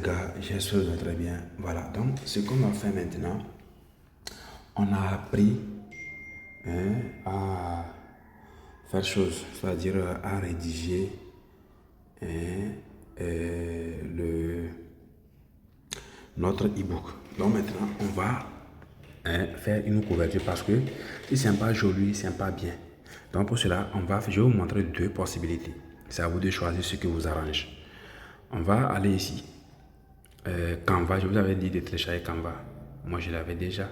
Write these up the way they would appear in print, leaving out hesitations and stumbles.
Gars, j'espère que vous allez très bien. Voilà, donc ce qu'on va faire maintenant, on a appris à faire chose, c'est-à-dire à rédiger hein, notre e-book. Donc maintenant, on va faire une couverture parce que si c'est pas joli, c'est pas bien. Donc pour cela, je vais vous montrer deux possibilités. C'est à vous de choisir ce qui vous arrange. On va aller ici. Canva, je vous avais dit de télécharger Canva. Moi, je l'avais déjà.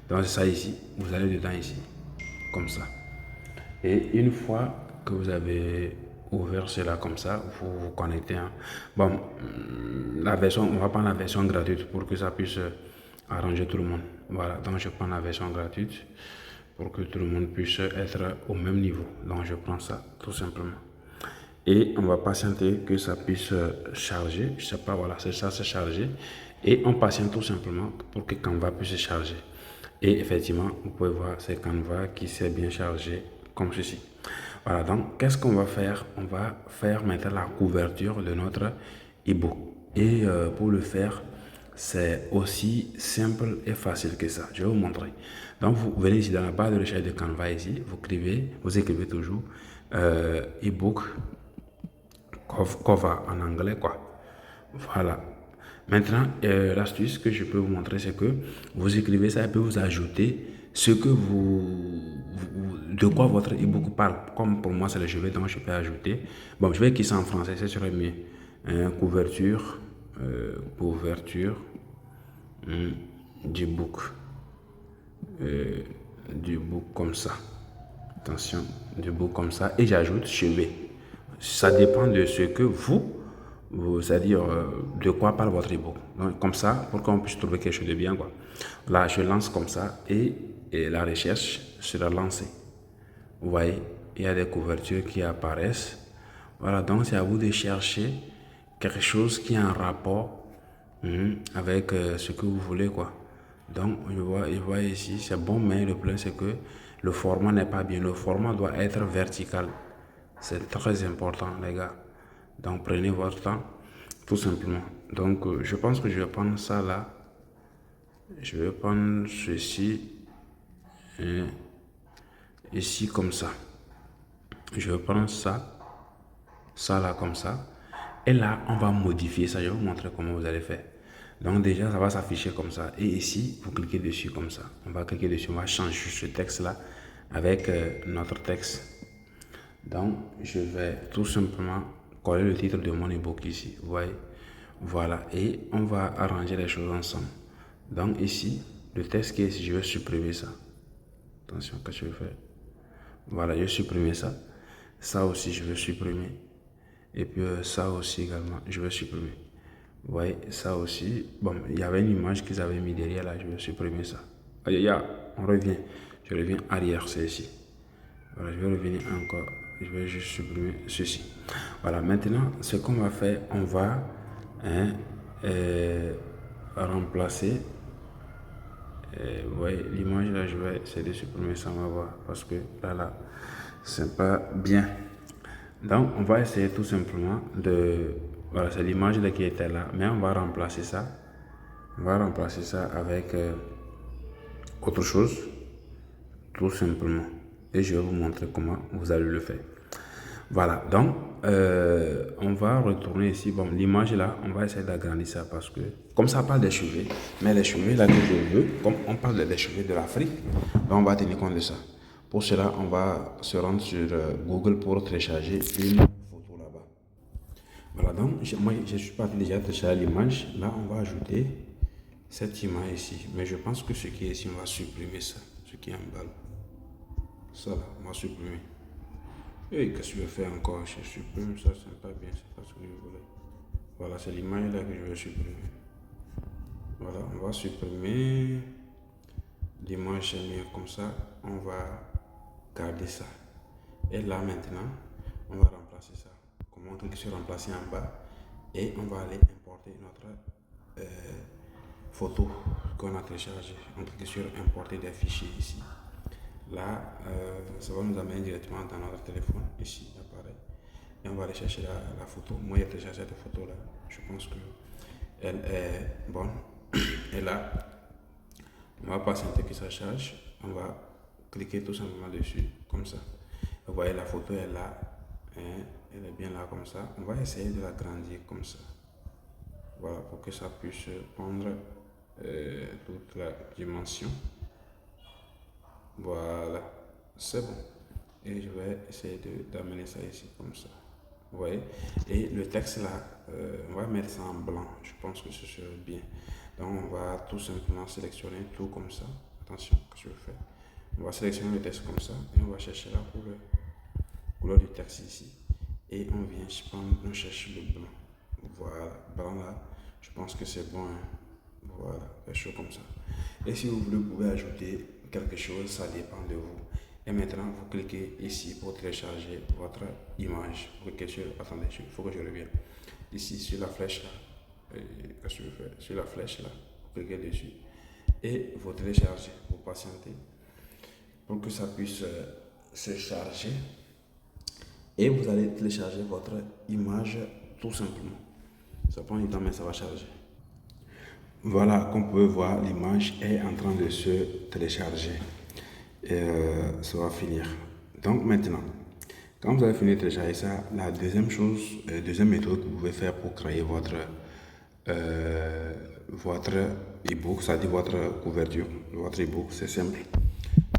Donc, c'est ça ici. Vous allez dedans ici. Comme ça. Et une fois que vous avez ouvert cela comme ça, vous vous connectez. Hein. Bon, la version, on va prendre la version gratuite pour que ça puisse arranger tout le monde. Voilà, donc je prends la version gratuite pour que tout le monde puisse être au même niveau. Donc, je prends ça tout simplement. Et on va patienter que ça puisse charger. Je sais pas, voilà, c'est ça, c'est chargé. Et on patiente tout simplement pour que Canva puisse se charger. Et effectivement, vous pouvez voir, c'est Canva qui s'est bien chargé comme ceci. Voilà, donc qu'est-ce qu'on va faire? On va faire maintenant la couverture de notre e-book. Et pour le faire, c'est aussi simple et facile que ça. Je vais vous montrer. Donc, vous venez ici dans la barre de recherche de Canva ici, vous écrivez toujours e-book cover en anglais quoi. Voilà. Maintenant, l'astuce que je peux vous montrer, c'est que vous écrivez ça et puis vous ajoutez ce que de quoi votre e-book parle. Comme pour moi, c'est le chevet, donc je peux ajouter. Bon, je vais écrire ça en français, c'est serait mieux. Couverture, couverture du book. Du book comme ça. Attention, du book comme ça. Et j'ajoute chevet. Ça dépend de ce que c'est-à-dire de quoi parle votre ebook. Donc, comme ça, pour qu'on puisse trouver quelque chose de bien. Quoi. Là, je lance comme ça et la recherche sera lancée. Vous voyez, il y a des couvertures qui apparaissent. Voilà, donc c'est à vous de chercher quelque chose qui a un rapport avec ce que vous voulez. Quoi. Donc, je vois ici, c'est bon, mais le problème, c'est que le format n'est pas bien. Le format doit être vertical. C'est très important, les gars. Donc, prenez votre temps, tout simplement. Donc, je pense que je vais prendre ça là. Je vais prendre ceci. Ici, comme ça. Je vais prendre ça. Ça là, comme ça. Et là, on va modifier ça. Je vais vous montrer comment vous allez faire. Donc, déjà, ça va s'afficher comme ça. Et ici, vous cliquez dessus comme ça. On va cliquer dessus. On va changer ce texte-là avec notre texte. Donc, je vais tout simplement coller le titre de mon ebook ici. Vous voyez? Voilà. Et on va arranger les choses ensemble. Donc, ici, le texte qui est ici, je vais supprimer ça. Attention, qu'est-ce que je vais faire? Voilà, je vais supprimer ça. Ça aussi, je vais supprimer. Et puis, ça aussi également, je vais supprimer. Vous voyez, ça aussi. Bon, il y avait une image qu'ils avaient mis derrière là, je vais supprimer ça. Aïe, aïe, on revient. Je reviens arrière, c'est ici. Voilà, je vais revenir encore. Je vais juste supprimer ceci. Voilà, maintenant, ce qu'on va faire, on va remplacer. Vous voyez, l'image là, je vais essayer de supprimer ça, on va voir. Parce que là, c'est pas bien. Donc, on va essayer tout simplement de. Voilà, c'est l'image là qui était là. Mais on va remplacer ça. On va remplacer ça avec autre chose. Tout simplement. Et je vais vous montrer comment vous allez le faire. Voilà, donc on va retourner ici. Bon, l'image là, on va essayer d'agrandir ça parce que, comme ça parle des cheveux, mais les cheveux là que je veux, comme on parle des cheveux de l'Afrique, on va tenir compte de ça. Pour cela, on va se rendre sur Google pour télécharger une photo là-bas. Voilà, donc moi je suis parti déjà télécharger l'image. Là, on va ajouter cette image ici. Mais je pense que ce qui est ici, on va supprimer ça, ce qui est en bas. Ça, là, on va supprimer. Et qu'est-ce que je vais faire encore? Je supprime ça, c'est pas bien, c'est pas ce que je voulais. Voilà, c'est l'image là que je vais supprimer. Voilà, on va supprimer l'image comme ça. On va garder ça. Et là maintenant, on va remplacer ça. Comment on clique sur remplacer en bas et on va aller importer notre photo qu'on a téléchargée. On clique sur importer des fichiers ici. Là, ça va nous amener directement dans notre téléphone, ici, l'appareil. Et on va aller chercher la photo. Moi, j'ai téléchargé cette photo là. Je pense que elle est bonne. Et là, on va patienter que ça charge. On va cliquer tout simplement dessus, comme ça. Vous voyez, la photo est là. Hein, elle est bien là, comme ça. On va essayer de l'agrandir comme ça. Voilà, pour que ça puisse prendre toute la dimension. Voilà, c'est bon. Et je vais essayer d'amener ça ici, comme ça. Vous voyez, et le texte là, on va mettre ça en blanc. Je pense que ce serait bien. Donc on va tout simplement sélectionner tout comme ça. Attention, que je fais. On va sélectionner le texte comme ça et on va chercher la couleur du texte ici. Et on vient, on cherche le blanc. Voilà, blanc là, je pense que c'est bon. Hein. Voilà, quelque chose comme ça. Et si vous voulez, vous pouvez ajouter quelque chose, ça dépend de vous. Et maintenant, vous cliquez ici pour télécharger votre image. Vous cliquez sur, attendez, il faut que je revienne. Ici, sur la flèche là, qu'est-ce que je fais? Sur la flèche là, vous cliquez dessus. Et vous téléchargez, vous patientez pour que ça puisse se charger. Et vous allez télécharger votre image tout simplement. Ça prend du temps, mais ça va charger. Voilà, comme vous pouvez voir, l'image est en train de se télécharger. Et ça va finir. Donc maintenant, quand vous avez fini de télécharger ça, la deuxième chose, deuxième méthode que vous pouvez faire pour créer votre e-book, c'est-à-dire votre couverture, votre e-book, c'est simple.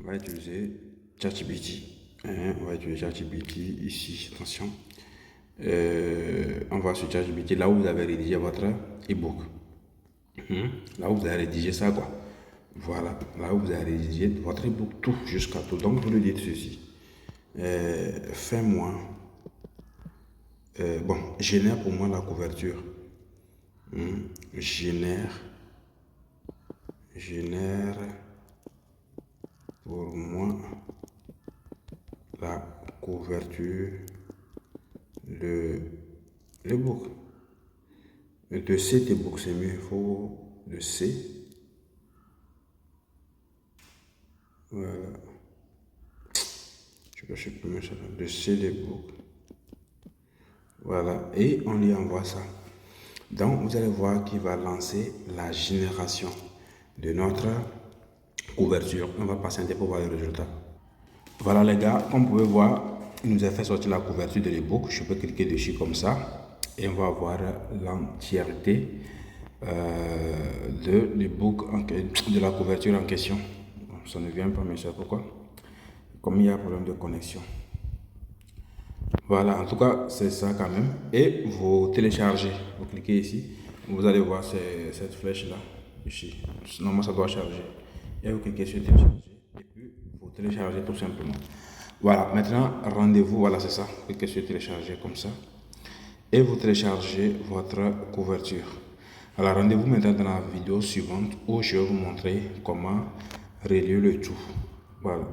On va utiliser ChatGPT. On va utiliser ChatGPT ici, attention. On va sur ChatGPT, là où vous avez rédigé votre e-book. Là où vous avez rédigé ça, quoi. Voilà, là où vous avez rédigé votre e-book, tout, jusqu'à tout. Donc, vous lui dites ceci. Fais-moi, génère pour moi la couverture. Génère pour moi la couverture de l'e-book. De cet e-book, c'est mieux, il faut de C. Voilà. Je supprimer ça. De C l'e-book. Voilà. Et on lui envoie ça. Donc, vous allez voir qu'il va lancer la génération de notre couverture. On va patienter pour voir le résultat. Voilà les gars, comme vous pouvez voir, il nous a fait sortir la couverture de l'e-book. Je peux cliquer dessus comme ça et on va avoir l'entièreté de l'e-book, de la couverture en question. Bon, ça ne vient pas, mais c'est pourquoi. Comme il y a un problème de connexion. Voilà, en tout cas, c'est ça quand même. Et vous téléchargez, vous cliquez ici, vous allez voir cette flèche là, ici. Normalement, ça doit charger. Et vous cliquez sur télécharger, et puis vous téléchargez tout simplement. Voilà, maintenant, rendez-vous, voilà, c'est ça. Vous cliquez sur télécharger comme ça. Et vous téléchargez votre couverture. Alors, rendez-vous maintenant dans la vidéo suivante où je vais vous montrer comment relier le tout. Voilà.